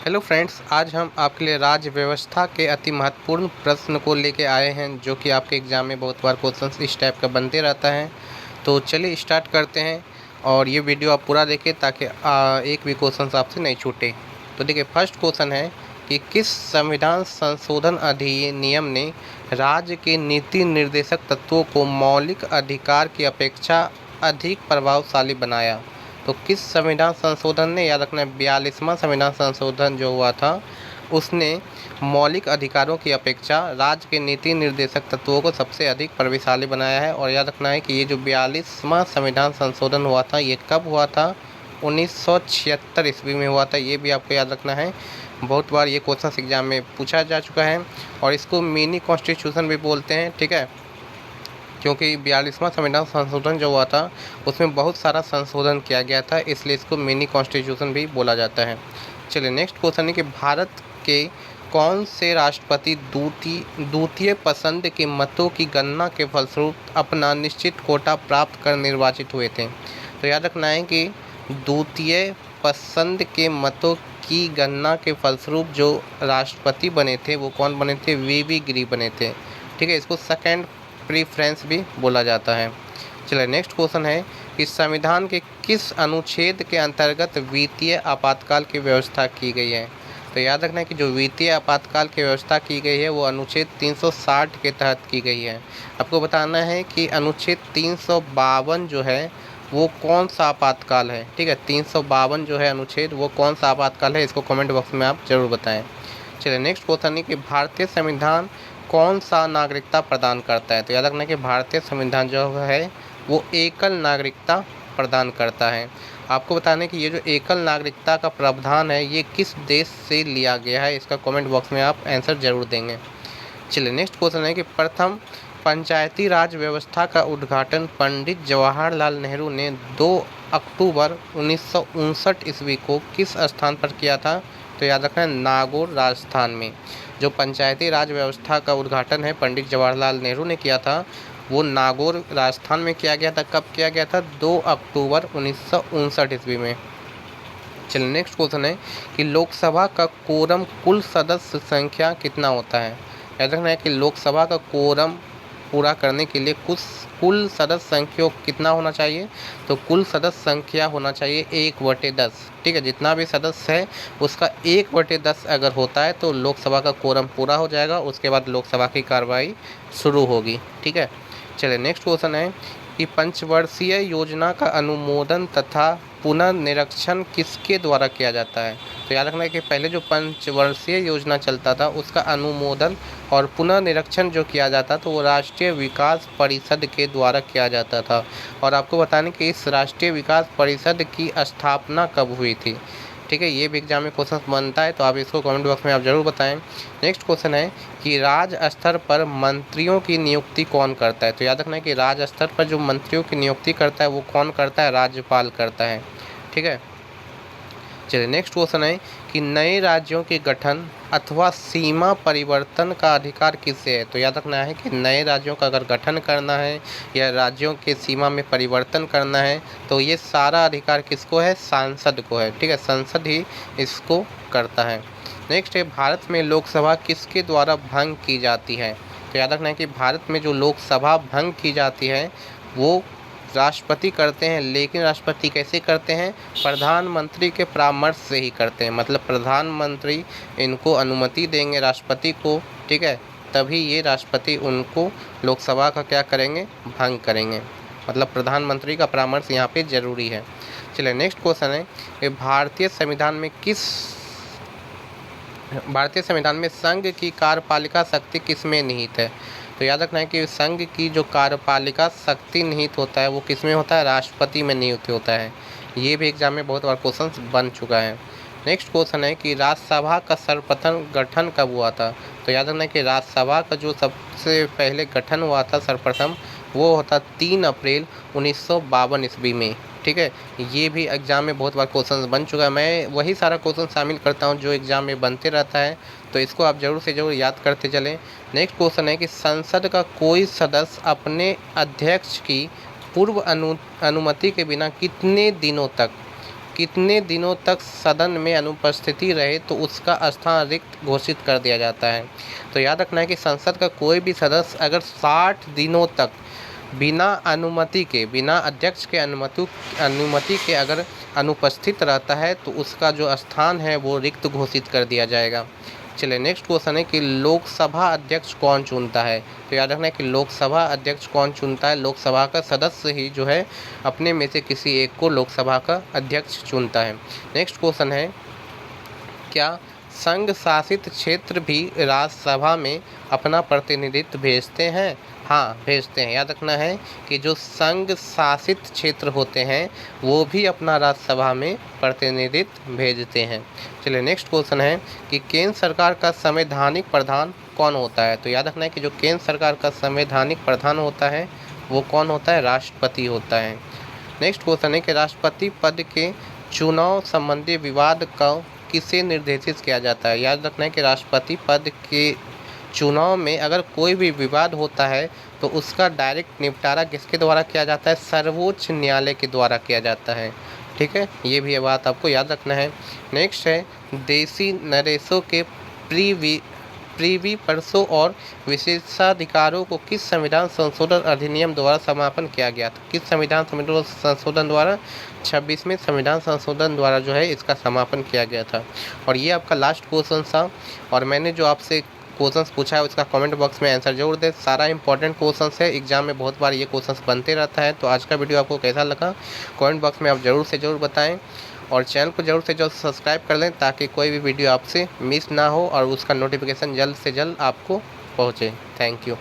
Hello friends, आज हम आपके लिए राज्य व्यवस्था के अति महत्वपूर्ण प्रश्न को लेके आए हैं जो कि आपके एग्ज़ाम में बहुत बार क्वेश्चंस इस टाइप का बनते रहता है। तो चलिए स्टार्ट करते हैं और ये वीडियो आप पूरा देखें ताकि एक भी क्वेश्चंस आपसे नहीं छूटे। तो देखिए, फर्स्ट क्वेश्चन है कि किस संविधान संशोधन अधिनियम ने राज्य के नीति निर्देशक तत्वों को मौलिक अधिकार की अपेक्षा अधिक प्रभावशाली बनाया। तो किस संविधान संशोधन ने, याद रखना है 42वां संविधान संशोधन जो हुआ था उसने मौलिक अधिकारों की अपेक्षा राज्य के नीति निर्देशक तत्वों को सबसे अधिक प्रभावशाली बनाया है। और याद रखना है कि ये जो 42वां संविधान संशोधन हुआ था ये कब हुआ था? 1976 ईस्वी में हुआ था। ये भी आपको याद रखना है, बहुत बार ये क्वेश्चन एग्जाम में पूछा जा चुका है और इसको मिनी कॉन्स्टिट्यूशन भी बोलते हैं, ठीक है, क्योंकि 42वां संविधान संशोधन जो हुआ था उसमें बहुत सारा संशोधन किया गया था, इसलिए इसको मिनी कॉन्स्टिट्यूशन भी बोला जाता है। चलिए नेक्स्ट क्वेश्चन है कि भारत के कौन से राष्ट्रपति द्वितीय पसंद के मतों की गणना के फलस्वरूप अपना निश्चित कोटा प्राप्त कर निर्वाचित हुए थे? तो याद रखना है कि द्वितीय पसंद के मतों की गणना के फलस्वरूप जो राष्ट्रपति बने थे वो कौन बने थे? वीवी गिरी बने थे, ठीक है। इसको सेकंड प्रीफ्रेंस भी बोला जाता है। चलिए नेक्स्ट क्वेश्चन है कि संविधान के किस अनुच्छेद के अंतर्गत वित्तीय आपातकाल की व्यवस्था की गई है? तो याद रखना है कि जो वित्तीय आपातकाल की व्यवस्था की गई है वो अनुच्छेद 360 के तहत की गई है। आपको बताना है कि अनुच्छेद 352 जो है वो कौन सा आपातकाल है, ठीक है। 352 जो है अनुच्छेद वो कौन सा आपातकाल है, इसको कमेंट बॉक्स में आप जरूर बताएं। चलिए नेक्स्ट क्वेश्चन है कि भारतीय संविधान कौन सा नागरिकता प्रदान करता है? तो याद रखना है कि भारतीय संविधान जो है वो एकल नागरिकता प्रदान करता है। आपको बताना है कि ये जो एकल नागरिकता का प्रावधान है ये किस देश से लिया गया है, इसका कमेंट बॉक्स में आप आंसर जरूर देंगे। चलिए नेक्स्ट क्वेश्चन है कि प्रथम पंचायती राज व्यवस्था का उद्घाटन पंडित जवाहरलाल नेहरू ने 2 अक्टूबर 1959 ईस्वी को किस स्थान पर किया था? तो याद रखना है नागौर राजस्थान में। जो पंचायती राज व्यवस्था का उद्घाटन है पंडित जवाहरलाल नेहरू ने किया था वो नागौर राजस्थान में किया गया था। कब किया गया था? 2 अक्टूबर 1959 ईस्वी में। चलिए नेक्स्ट क्वेश्चन है कि लोकसभा का कोरम कुल सदस्य संख्या कितना होता है? याद रखना है कि लोकसभा का कोरम पूरा करने के लिए कुल सदस्य संख्या कितना होना चाहिए? तो कुल सदस्य संख्या होना चाहिए 1/10, ठीक है। जितना भी सदस्य है उसका 1/10 अगर होता है तो लोकसभा का कोरम पूरा हो जाएगा, उसके बाद लोकसभा की कार्रवाई शुरू होगी, ठीक है। चलिए नेक्स्ट क्वेश्चन है कि पंचवर्षीय योजना का अनुमोदन तथा पुनर्निरीक्षण किसके द्वारा किया जाता है? तो याद रखना है कि पहले जो पंचवर्षीय योजना चलता था उसका अनुमोदन और पुनर्निरीक्षण जो किया जाता तो वो राष्ट्रीय विकास परिषद के द्वारा किया जाता था। और आपको बताने कि इस राष्ट्रीय विकास परिषद की स्थापना कब हुई थी, ठीक है। ये भी एग्जाम में क्वेश्चन बनता है तो आप इसको कमेंट बॉक्स में आप जरूर बताएं। नेक्स्ट क्वेश्चन है कि राज्य स्तर पर मंत्रियों की नियुक्ति कौन करता है? तो याद रखना है कि राज्य स्तर पर जो मंत्रियों की नियुक्ति करता है वो कौन करता है? राज्यपाल करता है, ठीक है। चलिए नेक्स्ट क्वेश्चन है कि नए राज्यों के गठन अथवा सीमा परिवर्तन का अधिकार किससे है? तो याद रखना है कि नए राज्यों का अगर गठन करना है या राज्यों के सीमा में परिवर्तन करना है तो ये सारा अधिकार किसको है? सांसद को है, ठीक है। संसद ही इसको करता है। नेक्स्ट है भारत में लोकसभा किसके द्वारा भंग की जाती है? तो याद रखना है कि भारत में जो लोकसभा भंग की जाती है वो राष्ट्रपति करते हैं, लेकिन राष्ट्रपति कैसे करते हैं? प्रधानमंत्री के परामर्श से ही करते हैं। मतलब प्रधानमंत्री इनको अनुमति देंगे राष्ट्रपति को, ठीक है, तभी ये राष्ट्रपति उनको लोकसभा का क्या करेंगे? भंग करेंगे। मतलब प्रधानमंत्री का परामर्श यहाँ पे जरूरी है। चलिए नेक्स्ट क्वेश्चन है कि भारतीय संविधान में संघ की कार्यपालिका शक्ति किसमें निहित है? तो याद रखना है कि संघ की जो कार्यपालिका शक्ति निहित होता है वो किसमें होता है? राष्ट्रपति में निहित होता है। ये भी एग्जाम में बहुत बार क्वेश्चन बन चुका है। नेक्स्ट क्वेश्चन है कि राज्यसभा का सर्वप्रथम गठन कब हुआ था? तो याद रखना है कि राज्यसभा का जो सबसे पहले गठन हुआ था सर्वप्रथम वो होता 3 अप्रैल 1952 ईस्वी में, ठीक है। ये भी एग्ज़ाम में बहुत बार क्वेश्चन बन चुका है। मैं वही सारा क्वेश्चन शामिल करता हूँ जो एग्ज़ाम में बनते रहता है, तो इसको आप ज़रूर से ज़रूर याद करते चलें। नेक्स्ट क्वेश्चन है कि संसद का कोई सदस्य अपने अध्यक्ष की पूर्व अनुमति के बिना कितने दिनों तक सदन में अनुपस्थिति रहे तो उसका स्थान रिक्त घोषित कर दिया जाता है। तो याद रखना है कि संसद का कोई भी सदस्य अगर 60 दिनों तक बिना अध्यक्ष के अनुमति के अगर अनुपस्थित रहता है तो उसका जो स्थान है वो रिक्त घोषित कर दिया जाएगा। चलिए नेक्स्ट क्वेश्चन है कि लोकसभा अध्यक्ष कौन चुनता है। तो याद रखना है कि लोकसभा अध्यक्ष कौन चुनता है, लोकसभा का सदस्य ही जो है अपने में से किसी एक को लोकसभा का अध्यक्ष चुनता है। नेक्स्ट क्वेश्चन है, क्या संघ शासित क्षेत्र भी राज्यसभा में अपना प्रतिनिधित्व भेजते हैं? हाँ, भेजते हैं। याद रखना है कि जो संघ शासित क्षेत्र होते हैं वो भी अपना राज्यसभा में प्रतिनिधित्व भेजते हैं। चलिए नेक्स्ट क्वेश्चन है कि केंद्र सरकार का संवैधानिक प्रधान कौन होता है। तो याद रखना है कि जो केंद्र सरकार का संवैधानिक प्रधान होता है वो कौन होता है, राष्ट्रपति होता है। नेक्स्ट क्वेश्चन है कि राष्ट्रपति पद के चुनाव संबंधी विवाद का किसे निर्देशित किया जाता है। याद रखना है कि राष्ट्रपति पद के चुनाव में अगर कोई भी विवाद होता है तो उसका डायरेक्ट निपटारा किसके द्वारा किया जाता है, सर्वोच्च न्यायालय के द्वारा किया जाता है। ठीक है, ये भी बात आपको याद रखना है। नेक्स्ट है, देशी नरेशों के प्रीवी पर्सों और विशेषाधिकारों को किस संविधान संशोधन अधिनियम द्वारा समापन किया गया था। किस संविधान संशोधन द्वारा, 26वें संविधान संशोधन द्वारा जो है इसका समापन किया गया था। और ये आपका लास्ट क्वेश्चन था और मैंने जो आपसे क्वेश्चंस पूछा है उसका कमेंट बॉक्स में आंसर जरूर दें। सारा इंपॉर्टेंट क्वेश्चंस है, एग्जाम में बहुत बार ये क्वेश्चंस बनते रहता है। तो आज का वीडियो आपको कैसा लगा कमेंट बॉक्स में आप ज़रूर से ज़रूर बताएं और चैनल को ज़रूर से ज़रूर सब्सक्राइब कर लें ताकि कोई भी वीडियो आपसे मिस ना हो और उसका नोटिफिकेशन जल्द से जल्द आपको पहुँचे। Thank you.